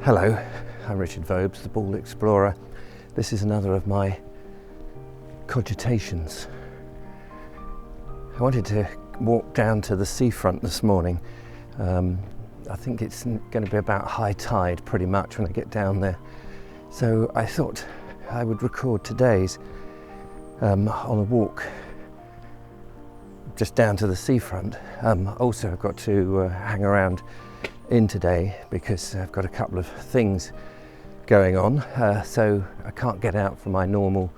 Hello, I'm Richard Vobes, the Bald Explorer. This is another of my cogitations. I wanted to walk down to the seafront this morning. I think it's going to be about high tide pretty much when I get down there. So I thought I would record today's on a walk just down to the seafront. Also I've got to hang around in today because I've got a couple of things going on, so I can't get out from my normal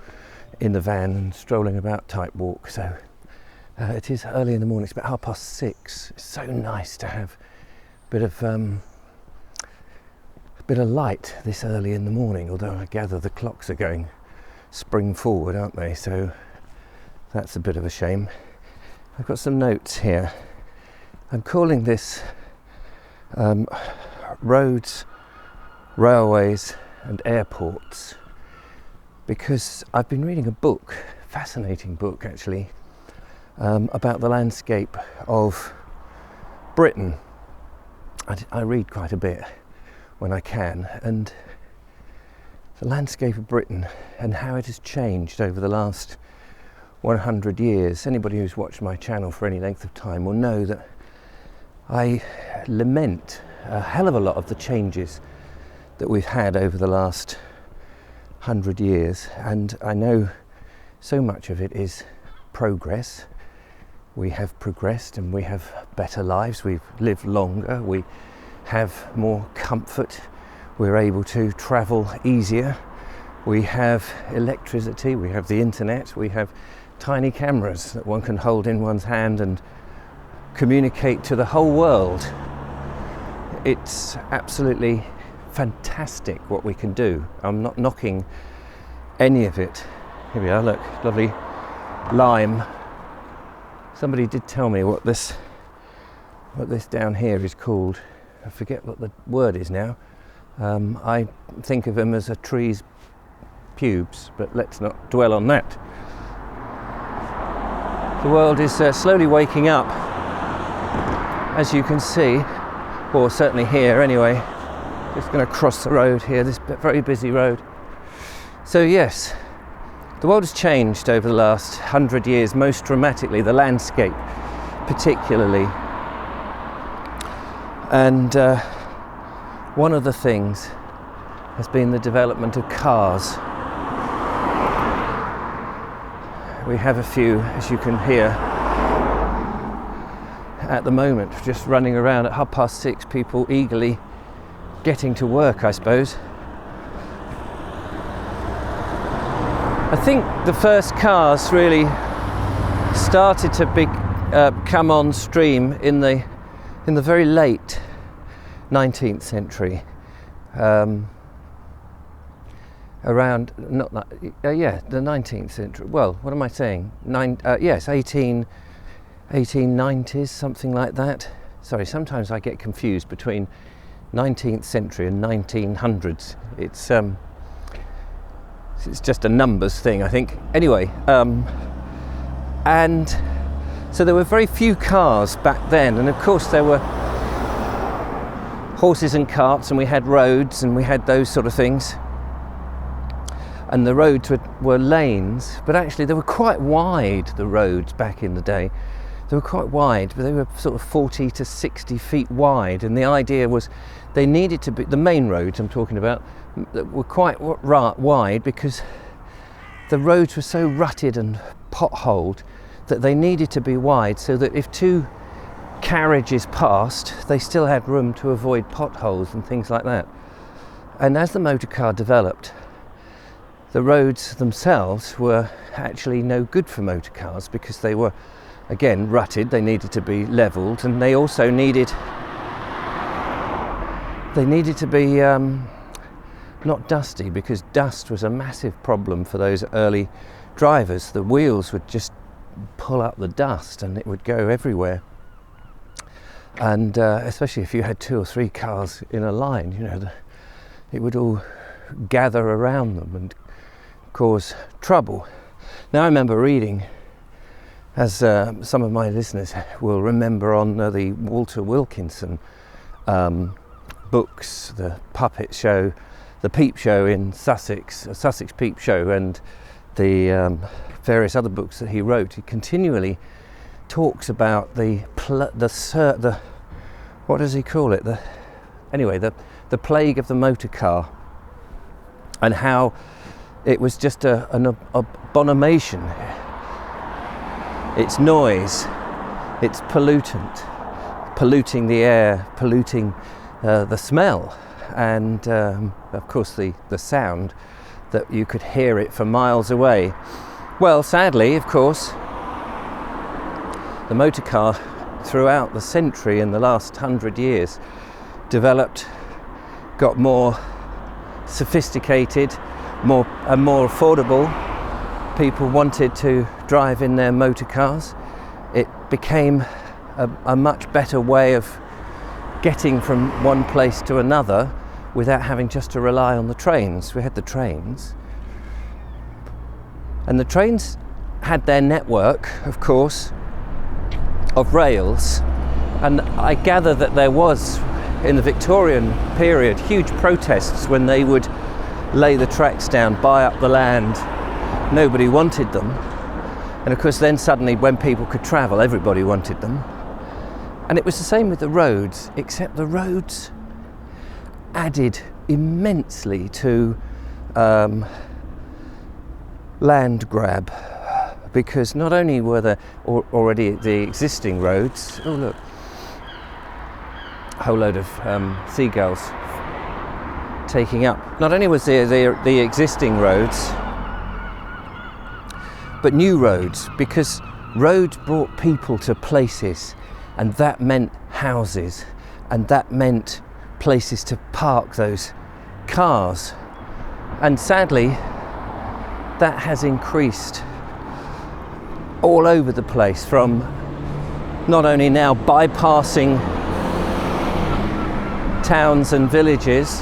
in the van and strolling about type walk. So it is early in the morning, it's about 6:30. It's so nice to have a bit of light this early in the morning, although I gather the clocks are going spring forward, aren't they? So that's a bit of a shame. I've got some notes here. I'm calling this roads, railways and airports because I've been reading a book, fascinating book actually, about the landscape of Britain. I read quite a bit when I can, and the landscape of Britain and how it has changed over the last 100 years. Anybody who's watched my channel for any length of time will know that I lament a hell of a lot of the changes that we've had over the last 100 years, and I know so much of it is progress. We have progressed and we have better lives, we've lived longer, we have more comfort, we're able to travel easier, we have electricity, we have the internet, we have tiny cameras that one can hold in one's hand and communicate to the whole world. It's absolutely fantastic what we can do. I'm not knocking any of it. Here we are, look, lovely lime. Somebody did tell me what this down here is called. I forget what the word is now. I think of them as a tree's pubes, but let's not dwell on that. The world is slowly waking up, as you can see, or certainly here anyway. Just going to cross the road here, this very busy road. So yes, the world has changed over the last 100 years, most dramatically, the landscape particularly. And one of the things has been the development of cars. We have a few, as you can hear, at the moment, just running around at 6:30, people eagerly getting to work, I suppose. I think the first cars really started to come on stream in the very late 19th century. Around, not that, the 19th century. Well, what am I saying? 1890s, something like that. Sorry, sometimes I get confused between 19th century and 1900s. It's just a numbers thing, I think. Anyway, and so there were very few cars back then, and of course there were horses and carts, and we had roads, and we had those sort of things. And the roads were lanes, but actually they were quite wide, the roads back in the day. They were quite wide, but they were sort of 40 to 60 feet wide, and the idea was they needed to be, the main roads I'm talking about, were quite wide because the roads were so rutted and potholed that they needed to be wide so that if two carriages passed, they still had room to avoid potholes and things like that. And as the motor car developed, the roads themselves were actually no good for motor cars because they were, again, rutted, they needed to be levelled, and they also needed to be not dusty, because dust was a massive problem for those early drivers. The wheels would just pull up the dust and it would go everywhere. And especially if you had 2 or 3 cars in a line, it would all gather around them and cause trouble. Now I remember reading, as some of my listeners will remember, on the Walter Wilkinson books, the puppet show, the Peep Show in Sussex, a Sussex Peep Show, and the various other books that he wrote, he continually talks about the what does he call it? The plague of the motor car, and how it was just an abomination. It's noise, it's polluting the air, polluting the smell, and of course the sound, that you could hear it for miles away. Well, sadly, of course, the motor car throughout the century, in the last 100 years, developed, got more sophisticated, more affordable. People wanted to drive in their motor cars. It became a much better way of getting from one place to another without having just to rely on the trains. We had the trains, and the trains had their network, of course, of rails, and I gather that there was, in the Victorian period, huge protests when they would lay the tracks down, buy up the land. Nobody wanted them, and of course then suddenly, when people could travel, everybody wanted them. And it was the same with the roads, except the roads added immensely to land grab, because not only were there already the existing roads, oh look, a whole load of seagulls taking up, not only was there the existing roads, but new roads, because roads brought people to places, and that meant houses, and that meant places to park those cars. And sadly, that has increased all over the place, from not only now bypassing towns and villages,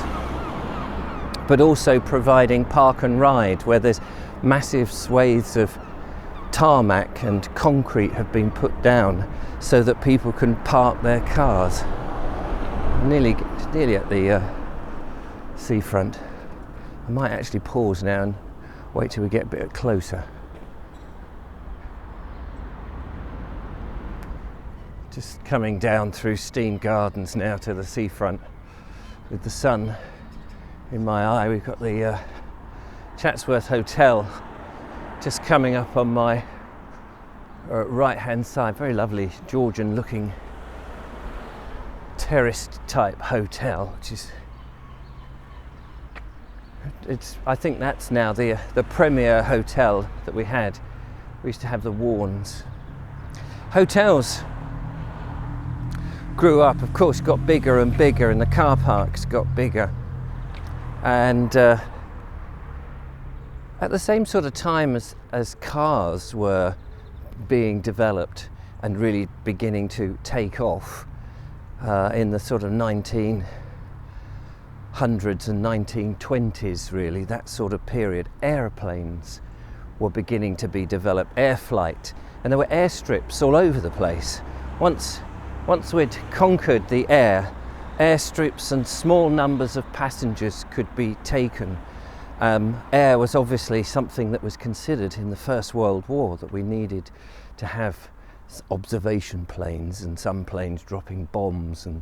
but also providing park and ride, where there's massive swathes of tarmac and concrete have been put down so that people can park their cars. Nearly at the seafront. I might actually pause now and wait till we get a bit closer. Just coming down through Steam Gardens now to the seafront with the sun in my eye. We've got the Chatsworth Hotel just coming up on my right hand side. Very lovely Georgian looking terraced type hotel, which is, I think that's now the premier hotel that we had. We used to have the Warns. Hotels grew up, of course, got bigger and bigger, and the car parks got bigger, and at the same sort of time as cars were being developed and really beginning to take off, in the sort of 1900s and 1920s, really, that sort of period, aeroplanes were beginning to be developed, air flight, and there were airstrips all over the place. Once we'd conquered the air, airstrips and small numbers of passengers could be taken. Air was obviously something that was considered in the First World War, that we needed to have observation planes and some planes dropping bombs and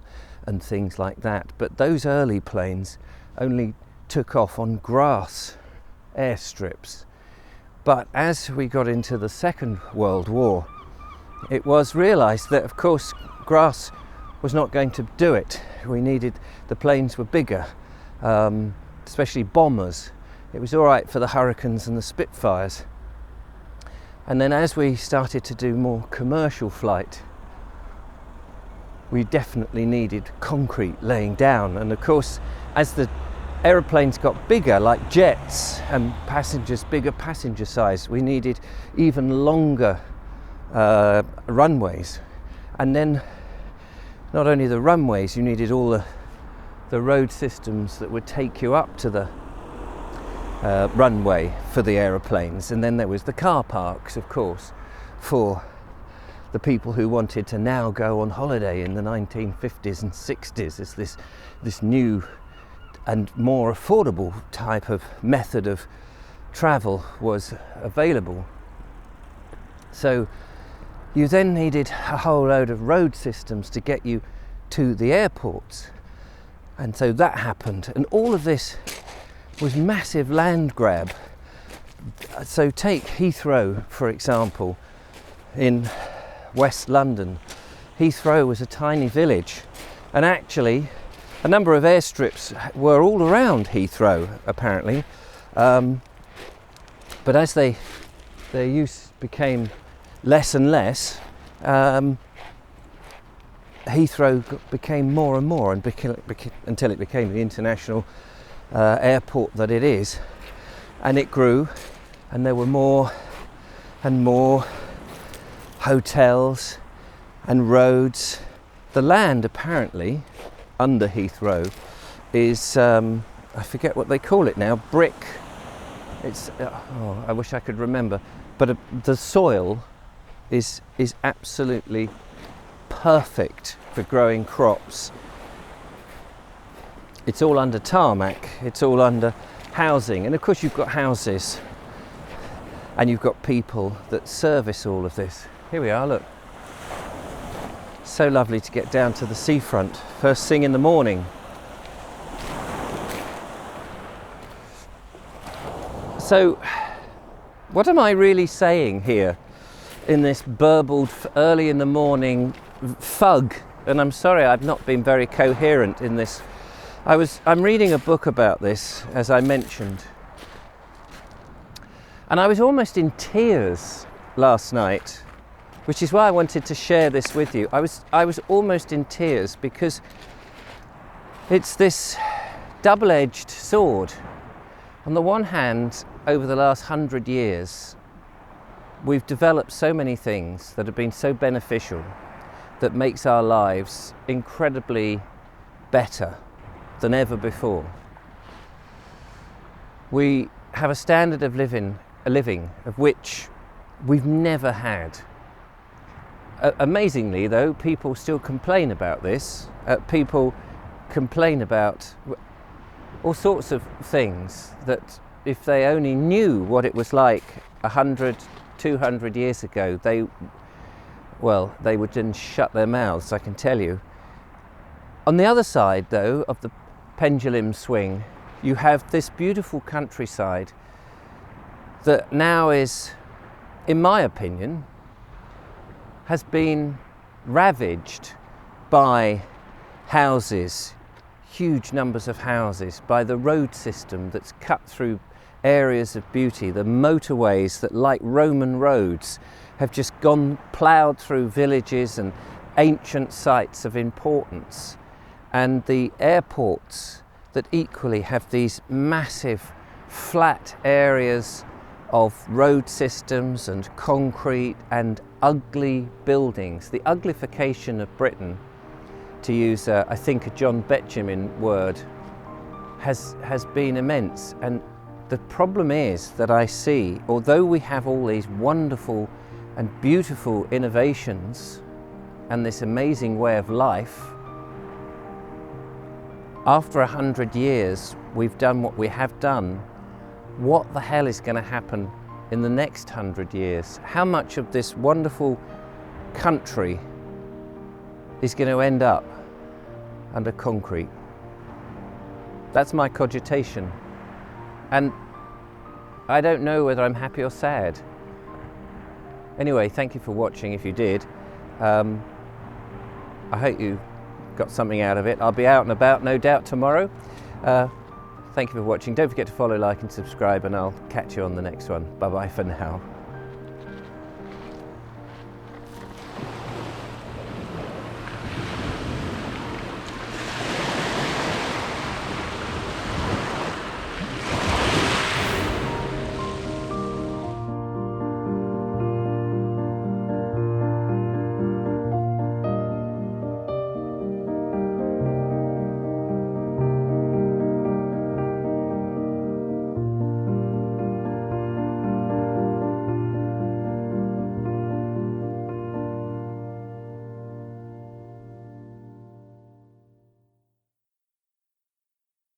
things like that. But those early planes only took off on grass airstrips. But as we got into the Second World War, it was realised that, of course, grass was not going to do it. We needed, the planes were bigger, especially bombers. It was all right for the Hurricanes and the Spitfires. And then as we started to do more commercial flight, we definitely needed concrete laying down. And of course, as the aeroplanes got bigger, like jets, and bigger passenger size, we needed even longer runways. And then not only the runways, you needed all the road systems that would take you up to the runway for the aeroplanes. And then there was the car parks, of course, for the people who wanted to now go on holiday in the 1950s and 60s as this new and more affordable type of method of travel was available. So you then needed a whole load of road systems to get you to the airports. And so that happened. And all of this was massive land grab. So take Heathrow, for example, in West London. Heathrow was a tiny village. And actually, a number of airstrips were all around Heathrow, apparently. But as their use became less and less, Heathrow became more and more, and until it became the international airport that it is. And it grew, and there were more and more hotels and roads. The land, apparently, under Heathrow is, I forget what they call it now, brick. It's, I wish I could remember. But the soil is absolutely perfect for growing crops. It's all under tarmac, it's all under housing, and of course you've got houses and you've got people that service all of this. Here we are, look. So lovely to get down to the seafront first thing in the morning. So what am I really saying here in this burbled early in the morning fug? And I'm sorry I've not been very coherent in this. I'm reading a book about this, as I mentioned, and I was almost in tears last night, which is why I wanted to share this with you. I was almost in tears because it's this double-edged sword. On the one hand, over the last 100 years, we've developed so many things that have been so beneficial, that makes our lives incredibly better than ever before. We have a standard of living of which we've never had. Amazingly, though, people still complain about this. People complain about all sorts of things that if they only knew what it was like 100, 200 years ago, they would then shut their mouths, I can tell you. On the other side, though, of the pendulum swing, you have this beautiful countryside that now is, in my opinion, has been ravaged by houses, huge numbers of houses, by the road system that's cut through areas of beauty, the motorways that, like Roman roads, have just ploughed through villages and ancient sites of importance, and the airports that equally have these massive flat areas of road systems and concrete and ugly buildings. The uglification of Britain, to use I think a John Betjeman word, has been immense. And the problem is that I see, although we have all these wonderful and beautiful innovations and this amazing way of life, after 100 years we've done what we have done. What the hell is going to happen in the next 100 years? How much of this wonderful country is going to end up under concrete? That's my cogitation. And I don't know whether I'm happy or sad. Anyway, thank you for watching if you did. I hope you got something out of it. I'll be out and about, no doubt, tomorrow. Thank you for watching. Don't forget to follow, like and subscribe, and I'll catch you on the next one. Bye bye for now.